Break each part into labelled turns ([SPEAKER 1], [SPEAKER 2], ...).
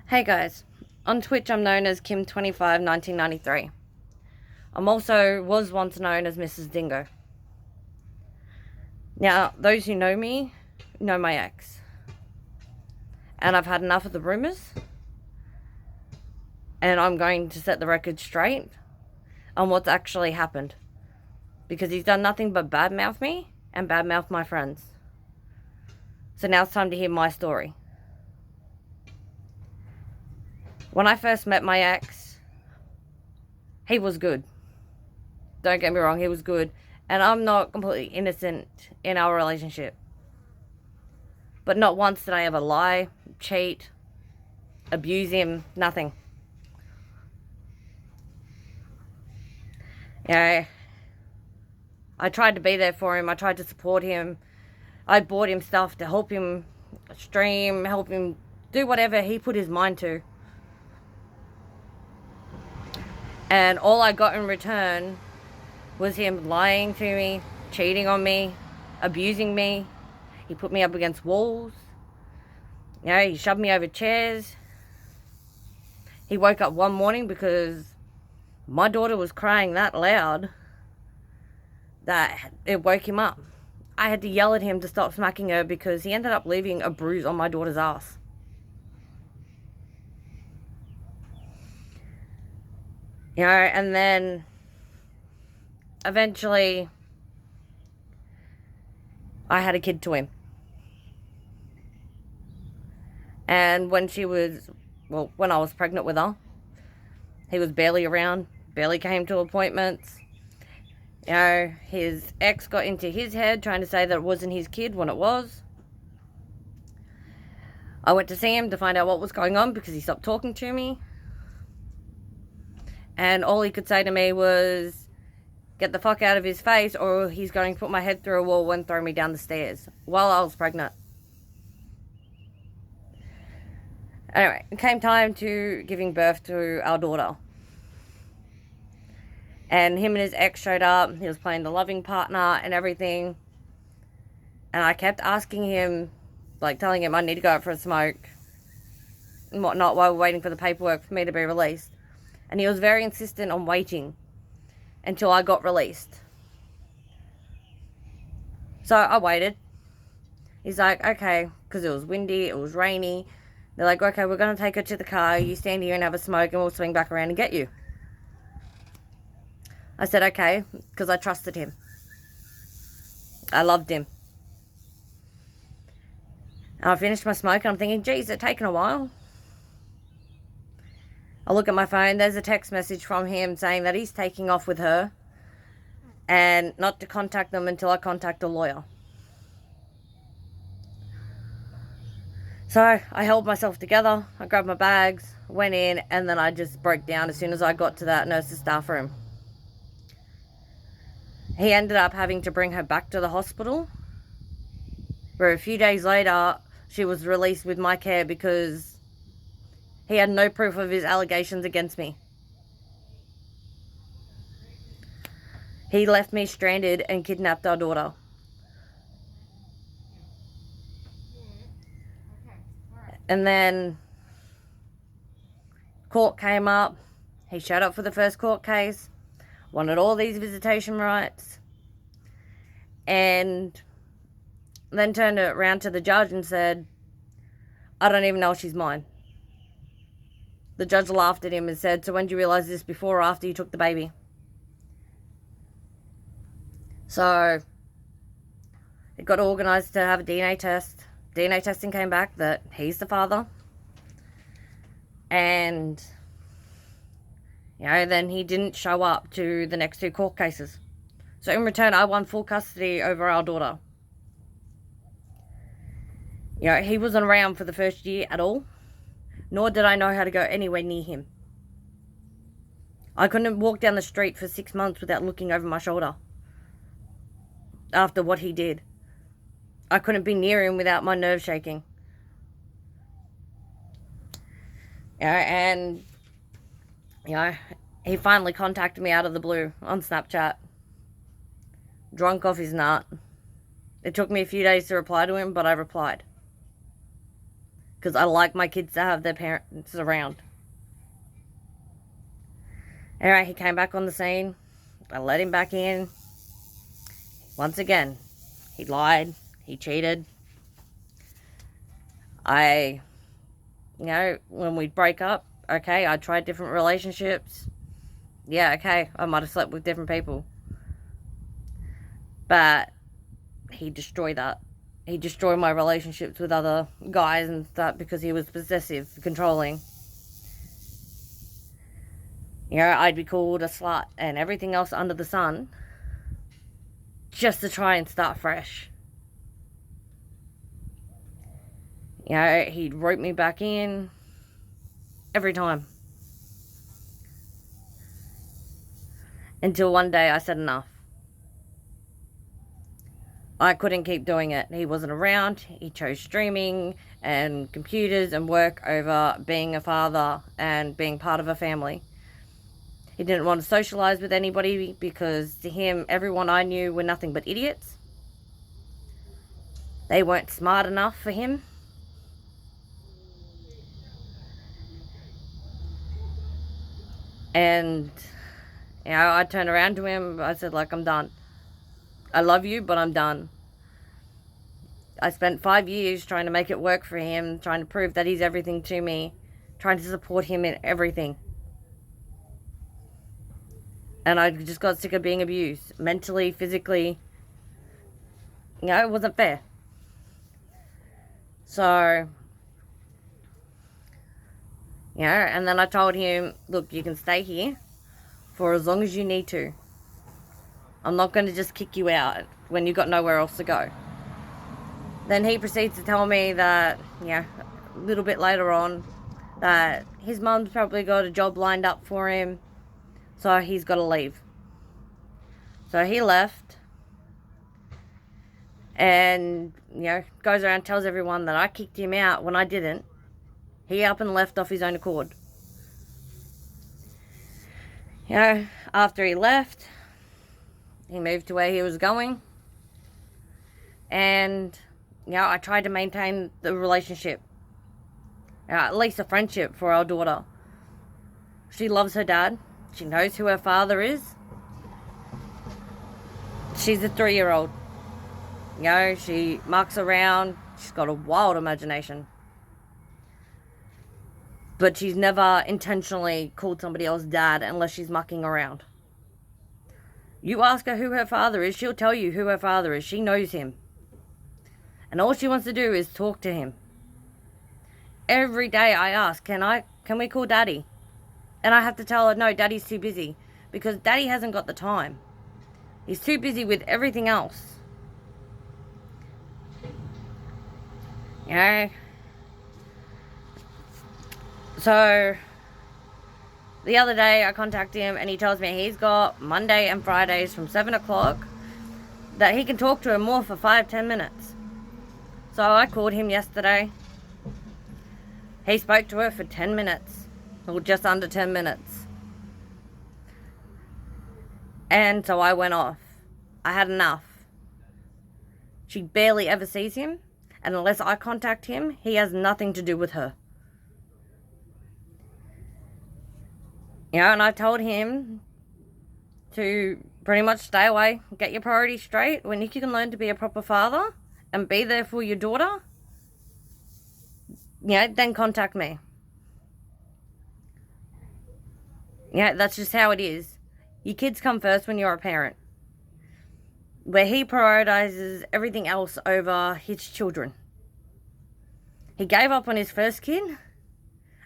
[SPEAKER 1] Hey guys, on Twitch I'm known as kim251993. I'm also was once known as mrsdingo. Now, those who know me know my ex. And I've had enough of the rumours. And I'm going to set the record straight on what's actually happened. Because he's done nothing but badmouth me and badmouth my friends. So now it's time to hear my story. When I first met my ex, he was good. Don't get me wrong, he was good. And I'm not completely innocent in our relationship. But not once did I ever lie, cheat, abuse him, nothing. You know, I tried to be there for him. I tried to support him. I bought him stuff to help him stream, help him do whatever he put his mind to. And all I got in return was him lying to me, cheating on me, abusing me. He put me up against walls. You know, he shoved me over chairs. He woke up one morning because my daughter was crying that loud that it woke him up. I had to yell at him to stop smacking her because he ended up leaving a bruise on my daughter's ass. You know, and then eventually I had a kid to him. And when when I was pregnant with her, he was barely around, barely came to appointments. You know, his ex got into his head trying to say that it wasn't his kid when it was. I went to see him to find out what was going on because he stopped talking to me. And all he could say to me was, get the fuck out of his face or he's going to put my head through a wall and throw me down the stairs while I was pregnant. Anyway, it came time to giving birth to our daughter. And him and his ex showed up. He was playing the loving partner and everything. And I kept asking him, like telling him I need to go out for a smoke and whatnot while we're waiting for the paperwork for me to be released. And he was very insistent on waiting until I got released. So I waited. He's like, okay, because it was windy, it was rainy. They're like, okay, we're going to take her to the car. You stand here and have a smoke and we'll swing back around and get you. I said, okay, because I trusted him. I loved him. And I finished my smoke and I'm thinking, geez, it's taken a while. I look at my phone, there's a text message from him saying that he's taking off with her and not to contact them until I contact a lawyer. So I held myself together, I grabbed my bags, went in, and then I just broke down as soon as I got to that nurse's staff room. He ended up having to bring her back to the hospital, where a few days later she was released with my care because he had no proof of his allegations against me. He left me stranded and kidnapped our daughter. And then court came up. He showed up for the first court case, wanted all these visitation rights, and then turned it around to the judge and said, I don't even know if she's mine. The judge laughed at him and said, so when did you realise this, before or after you took the baby? So it got organised to have a DNA test. DNA testing came back that he's the father. And, you know, then he didn't show up to the next two court cases. So in return, I won full custody over our daughter. You know, he wasn't around for the first year at all. Nor did I know how to go anywhere near him. I couldn't walk down the street for 6 months without looking over my shoulder. After what he did. I couldn't be near him without my nerves shaking. And, you know, he finally contacted me out of the blue on Snapchat. Drunk off his nut. It took me a few days to reply to him, but I replied. because I like my kids to have their parents around. Anyway, he came back on the scene. I let him back in. Once again, he lied. He cheated. When we'd break up, okay, I tried different relationships. Yeah, okay, I might have slept with different people. But he destroyed that. He destroyed my relationships with other guys and stuff because he was possessive, controlling. I'd be called a slut and everything else under the sun just to try and start fresh. He'd rope me back in every time. Until one day I said enough. I couldn't keep doing it. He wasn't around. He chose streaming and computers and work over being a father and being part of a family. He didn't want to socialize with anybody because to him, everyone I knew were nothing but idiots. They weren't smart enough for him. And, I turned around to him. I said, I'm done. I love you, but I'm done. I spent 5 years trying to make it work for him, trying to prove that he's everything to me, trying to support him in everything. And I just got sick of being abused, mentally, physically. It wasn't fair. So, and then I told him, look, you can stay here for as long as you need to. I'm not going to just kick you out when you've got nowhere else to go. Then he proceeds to tell me that, a little bit later on, that his mum's probably got a job lined up for him, so he's got to leave. So he left and, goes around and tells everyone that I kicked him out when I didn't. He up and left off his own accord. After he left, he moved to where he was going. And, I tried to maintain the relationship. At least a friendship for our daughter. She loves her dad. She knows who her father is. She's a 3-year-old. She mucks around. She's got a wild imagination. But she's never intentionally called somebody else dad unless she's mucking around. You ask her who her father is, she'll tell you who her father is. She knows him. And all she wants to do is talk to him. Every day I ask, can we call daddy? And I have to tell her, no, daddy's too busy. Because daddy hasn't got the time. He's too busy with everything else. So, the other day I contacted him and he tells me he's got Monday and Fridays from 7 o'clock that he can talk to her more for 5-10 minutes. So I called him yesterday. He spoke to her for 10 minutes, or just under 10 minutes. And so I went off. I had enough. She barely ever sees him, and unless I contact him, he has nothing to do with her. And I told him to pretty much stay away, get your priorities straight. When you can learn to be a proper father and be there for your daughter, then contact me. That's just how it is. Your kids come first when you're a parent. Where he prioritizes everything else over his children. He gave up on his first kid,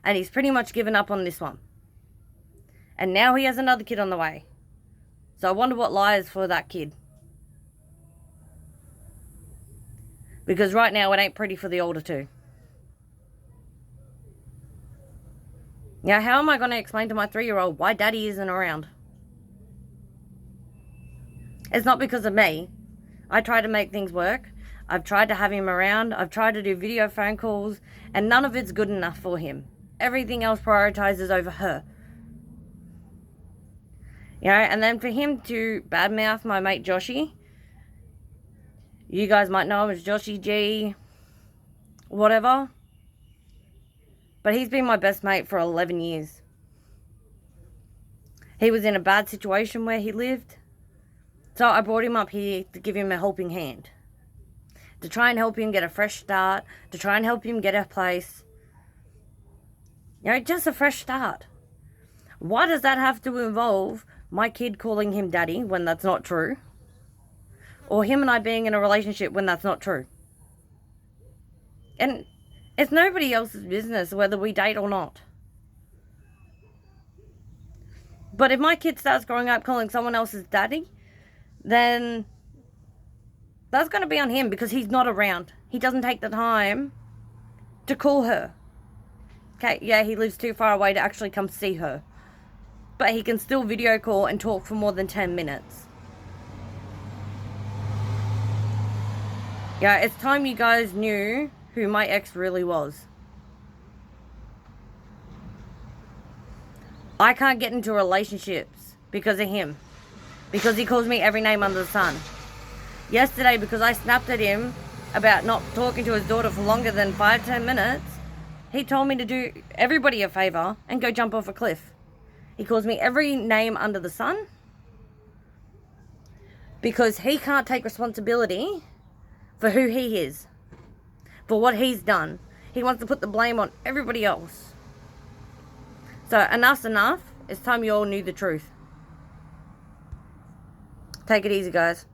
[SPEAKER 1] and he's pretty much given up on this one. And now he has another kid on the way. So I wonder what lies for that kid. Because right now it ain't pretty for the older two. How am I going to explain to my 3-year-old why daddy isn't around? It's not because of me. I try to make things work. I've tried to have him around. I've tried to do video phone calls. And none of it's good enough for him. Everything else prioritizes over her. And then for him to badmouth my mate Joshy. You guys might know him as Joshy G. Whatever. But he's been my best mate for 11 years. He was in a bad situation where he lived. So I brought him up here to give him a helping hand. To try and help him get a fresh start. To try and help him get a place. You know, just a fresh start. Why does that have to involve my kid calling him daddy when that's not true? Or him and I being in a relationship when that's not true? And it's nobody else's business whether we date or not. But if my kid starts growing up calling someone else's daddy, then that's going to be on him because he's not around. He doesn't take the time to call her. Okay, yeah, he lives too far away to actually come see her. But he can still video call and talk for more than 10 minutes. Yeah, it's time you guys knew who my ex really was. I can't get into relationships because of him. Because he calls me every name under the sun. Yesterday, because I snapped at him about not talking to his daughter for longer than 5-10 minutes, he told me to do everybody a favor and go jump off a cliff. He calls me every name under the sun because he can't take responsibility for who he is, for what he's done. He wants to put the blame on everybody else. So enough's enough. It's time you all knew the truth. Take it easy, guys.